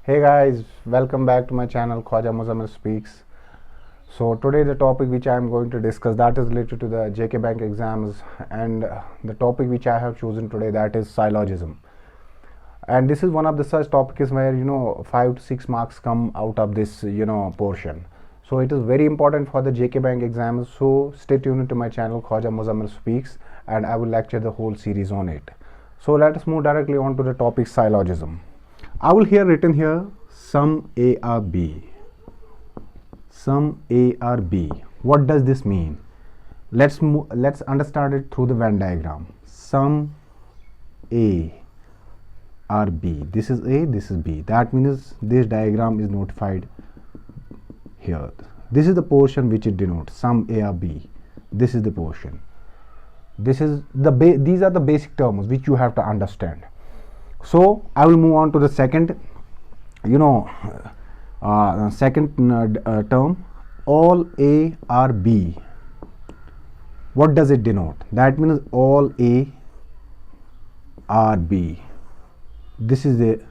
Hey guys, welcome back to my channel Khwaja Muzammil Speaks. So today the topic which I am going to discuss that is related to the JK Bank exams, and the topic which I have chosen today, that is syllogism. And this is one of the such topics where 5 to 6 marks come out of this portion. So it is very important for the JK Bank exams. So stay tuned to my channel Khwaja Muzammil Speaks, and I will lecture the whole series on it. So let us move directly on to the topic syllogism. I will here written here sum A or B. Sum A or B. What does this mean? Let's understand it through the Venn diagram. Sum A or B. This is A, this is B. That means this diagram is notified here. This is the portion which it denotes, sum A or B. This is the portion. These are the basic terms which you have to understand. So I will move on to the second term, all A or B. What does it denote? That means all A or B. This is the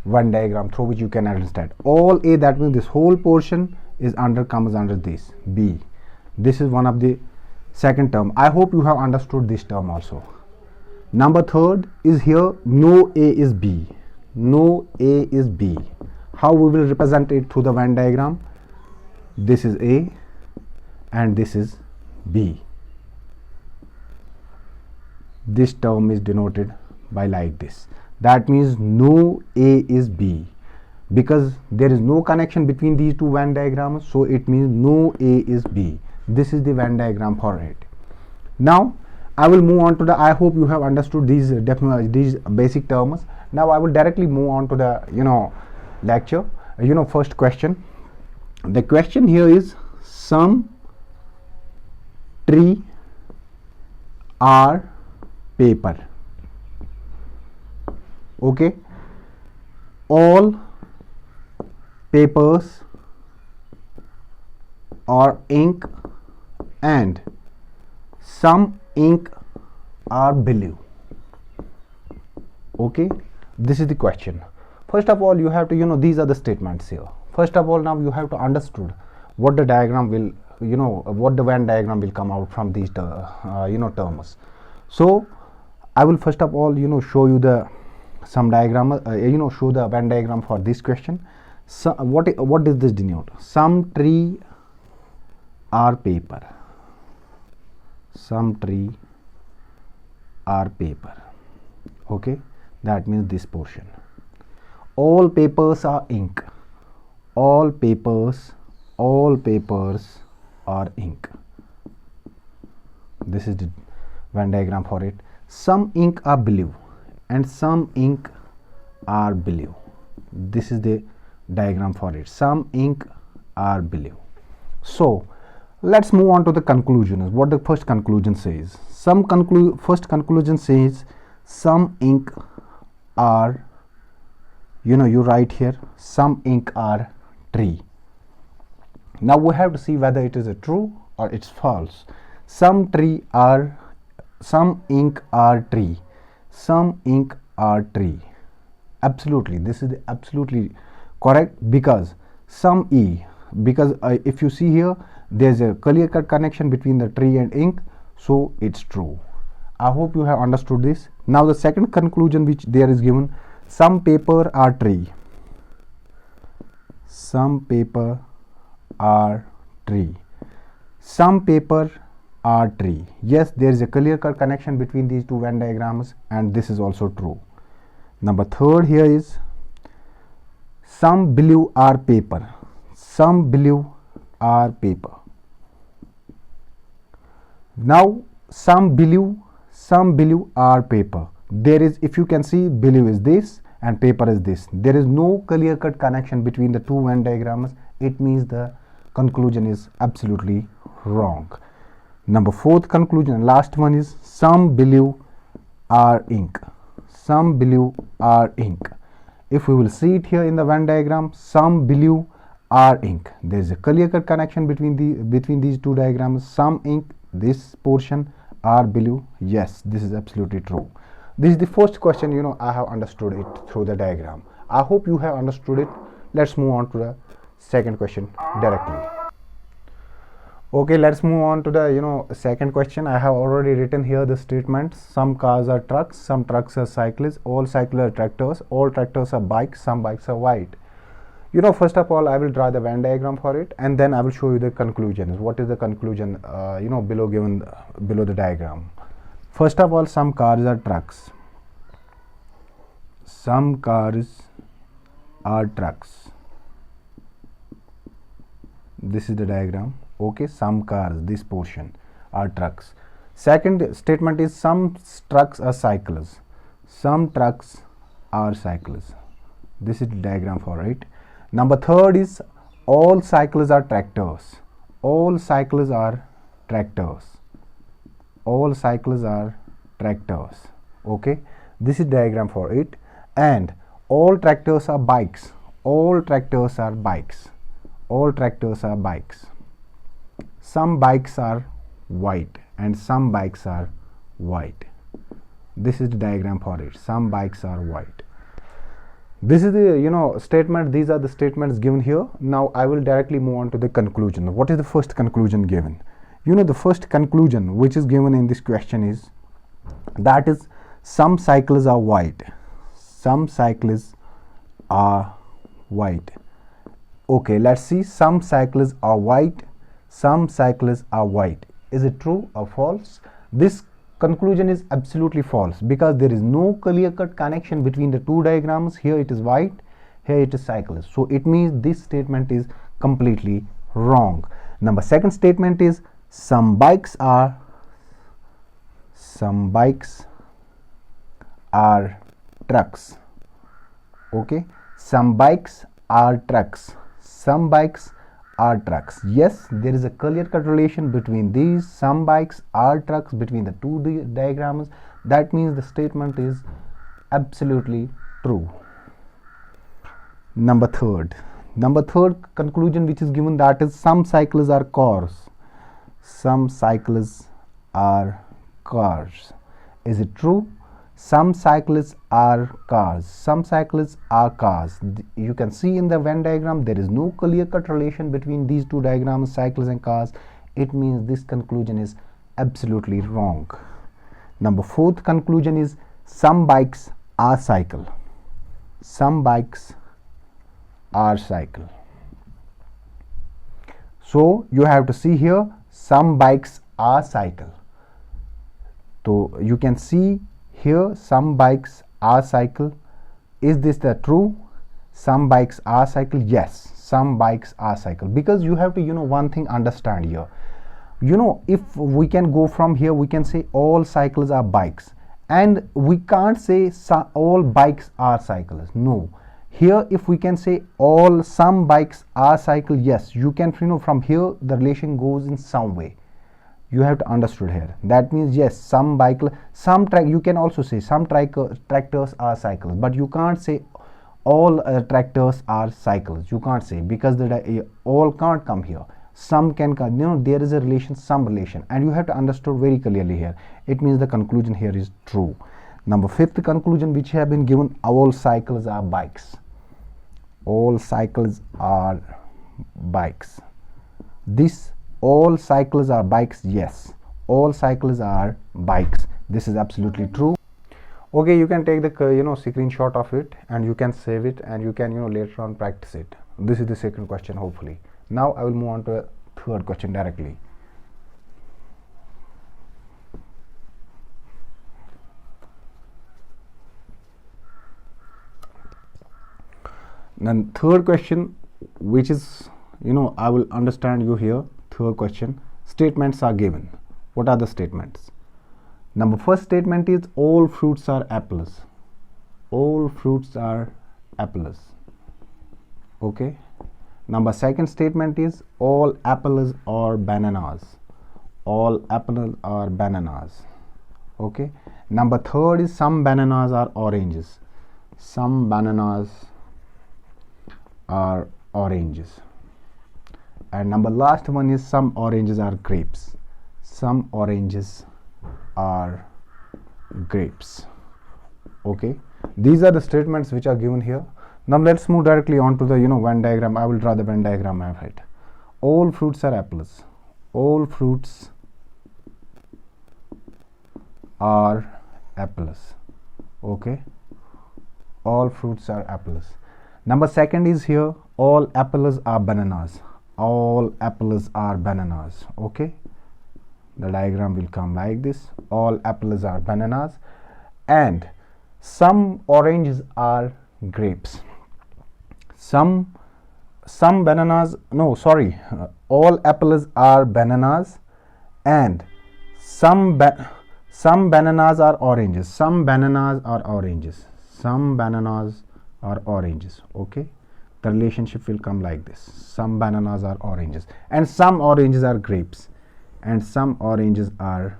one diagram through which you can understand. All A, that means this whole portion comes under this B. This is one of the second term. I hope you have understood this term also. Number third is here, no A is B. No A is B. How we will represent it through the Venn diagram? This is A and this is B. This term is denoted by like this. That means no A is B. Because there is no connection between these two Venn diagrams, so it means no A is B. This is the Venn diagram for it. Now I will move on to the, I hope you have understood these basic terms. Now I will directly move on to the lecture. First question. The question here is some tree or paper. Okay. All papers or ink and some ink are blue. Okay, this is the question. First of all, you have to these are the statements here. First of all, now you have to understood what the diagram will what the Venn diagram will come out from these terms. So I will first of all show you the some diagram, show the Venn diagram for this question. So what does this denote? Some tree or paper. Some tree or paper. Okay, that means this portion. All papers are ink. All papers are ink. This is the Venn diagram for it. Some ink are blue and some ink are blue. This is the diagram for it. Some ink are blue. So let's move on to the conclusion. What the first conclusion says? First conclusion says some ink are, you write here, some ink are tree. Now we have to see whether it is a true or it's false. Some ink are tree. Some ink are tree. Absolutely, this is absolutely correct, because some E, because if you see here, there's a clear cut connection between the tree and ink, so it's true. I hope you have understood this. Now the second conclusion which there is given, some paper are tree. Some paper are tree. Some paper are tree. Yes, there is a clear cut connection between these two Venn diagrams, and this is also true. Number third here is some blue are paper. Some blue are paper. Now some blue are paper. There is, if you can see, blue is this and paper is this. There is no clear cut connection between the two Venn diagrams. It means the conclusion is absolutely wrong. Number fourth conclusion, last one, is some blue are ink. Some blue are ink. If we will see it here in the Venn diagram, some blue are ink. There is a clear cut connection between these two diagrams. Some ink, this portion, are blue. Yes, this is absolutely true. This is the first question I have understood it through the diagram. I hope you have understood it. Let's move on to the second question directly. Okay, let's move on to the second question. I have already written here the statements. Some cars are trucks, some trucks are cyclists, all cycles are tractors, all tractors are bikes, some bikes are white. First of all, I will draw the Venn diagram for it, and then I will show you the conclusions. What is the conclusion below the diagram. First of all, some cars are trucks. Some cars are trucks. This is the diagram. Okay, some cars, this portion, are trucks. Second statement is some trucks are cyclists. Some trucks are cyclists. This is the diagram for it. Number third is all cyclists are tractors. All cyclists are tractors. All cyclists are tractors. Okay, this is diagram for it. And all tractors are bikes. All tractors are bikes. All tractors are bikes. Some bikes are white and some bikes are white. This is the diagram for it. Some bikes are white. This is the statement. These are the statements given here. Now I will directly move on to the conclusion. What is the first conclusion given? The first conclusion which is given in this question is that is some cyclists are white. Some cyclists are white. Okay, let's see. Some cyclists are white. Some cyclists are white. Is it true or false? This conclusion is absolutely false because there is no clear-cut connection between the two diagrams. Here it is white, here it is cyclist. So it means this statement is completely wrong. Second statement is some bikes are trucks. Okay, some bikes are trucks. Some bikes are trucks. Yes, there is a clear-cut relation between these. Some bikes are trucks between the two diagrams. That means the statement is absolutely true. Number third conclusion which is given, that is some cyclists are cars. Some cyclists are cars. Is it true? Some cyclists are cars. Some cyclists are cars. You can see in the Venn diagram there is no clear-cut relation between these two diagrams, cycles and cars. It means this conclusion is absolutely wrong. Fourth conclusion is some bikes are cycle. Some bikes are cycle. So you have to see here some bikes are cycle. So you can see here some bikes are cycle. Is this the true? Some bikes are cycle. Yes, some bikes are cycle, because you have to one thing understand here. If we can go from here, we can say all cycles are bikes, and we can't say all bikes are cycles. No, here if we can say some bikes are cycle, yes, you can from here the relation goes in some way. You have to understood here. That means yes, some you can also say some tractors are cycles, but you can't say all tractors are cycles. You can't say, because all can't come here. Some can come. There is a relation, some relation, and you have to understood very clearly here. It means the conclusion here is true. Fifth conclusion which have been given, all cycles are bikes. All cycles are bikes. This all cycles are bikes. Yes, all cycles are bikes. This is absolutely true. Okay, you can take the screenshot of it and you can save it, and you can later on practice it. This is the second question, hopefully. Now I will move on to the third question directly. Then third question, which is I will understand you here. Third question, statements are given. What are the statements? First statement is all fruits are apples. All fruits are apples. Okay. Second statement is all apples are bananas. All apples are bananas. Okay. Third is some bananas are oranges. Some bananas are oranges. And last one is some oranges are grapes. Some oranges are grapes. Okay, these are the statements which are given here. Now let's move directly on to the Venn diagram. I will draw the Venn diagram of it. All fruits are apples. All fruits are apples. Okay, all fruits are apples. Number second is here, all apples are bananas. All apples are bananas. Okay, the diagram will come like this. All apples are bananas, and some oranges are grapes. Some bananas, no sorry, all apples are bananas, and some bananas are oranges. Some bananas are oranges. Some bananas are oranges. Okay, the relationship will come like this. Some bananas are oranges, and some oranges are grapes, and some oranges are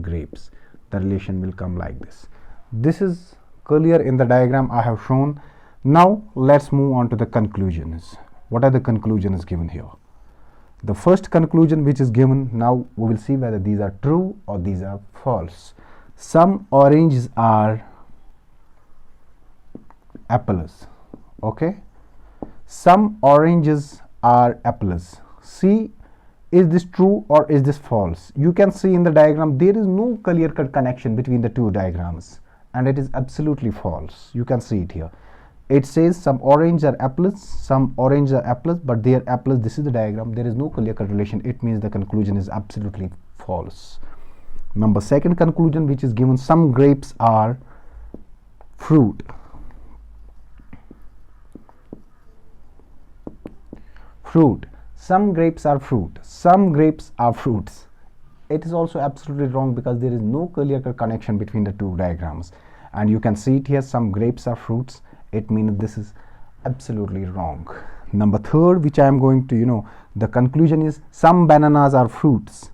grapes. The relation will come like this. This is clear in the diagram I have shown. Now let's move on to the conclusions. What are the conclusions given here? The first conclusion which is given, now we will see whether these are true or these are false. Some oranges are apples. Okay, some oranges are apples. See, is this true or is this false? You can see in the diagram there is no clear-cut connection between the two diagrams, and it is absolutely false. You can see it here. It says some orange are apples, some orange are apples, but they are apples. This is the diagram. There is no clear-cut relation. It means the conclusion is absolutely false. Number second conclusion which is given, some grapes are fruit. Fruit. Some grapes are fruit. Some grapes are fruits. It is also absolutely wrong because there is no clear-cut connection between the two diagrams. And you can see it here, some grapes are fruits. It means this is absolutely wrong. Number third, which I am going to, the conclusion is some bananas are fruits.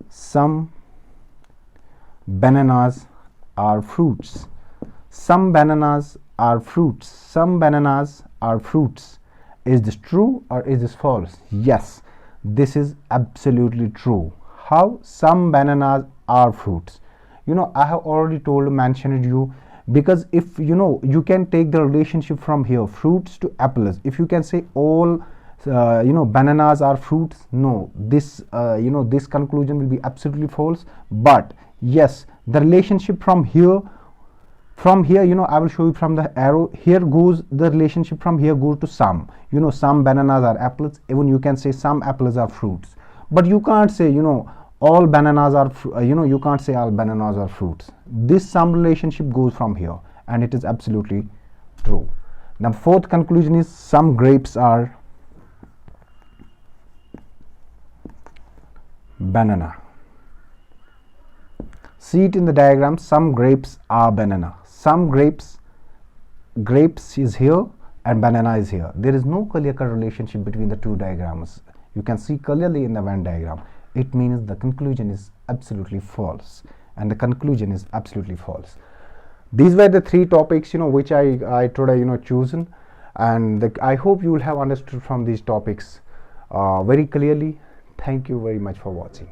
Some bananas are fruits. Some bananas are fruits. Some bananas are fruits. Is this true or is this false? Yes, this is absolutely true. How? Some bananas are fruits. I have already mentioned you, because if you can take the relationship from here, fruits to apples. If you can say all bananas are fruits, no, this this conclusion will be absolutely false. But yes, the relationship from here, I will show you from the arrow. Here goes the relationship, from here goes to some. Some bananas are apples. Even you can say some apples are fruits, but you can't say all bananas are you can't say all bananas are fruits. This some relationship goes from here, and it is absolutely true. Now fourth conclusion is some grapes are banana. See it in the diagram, some grapes are banana. Some grapes is here and banana is here. There is no clear-cut relationship between the two diagrams. You can see clearly in the Venn diagram. It means the conclusion is absolutely false, and the conclusion is absolutely false. These were the three topics which I today chosen, and I hope you will have understood from these topics very clearly. Thank you very much for watching.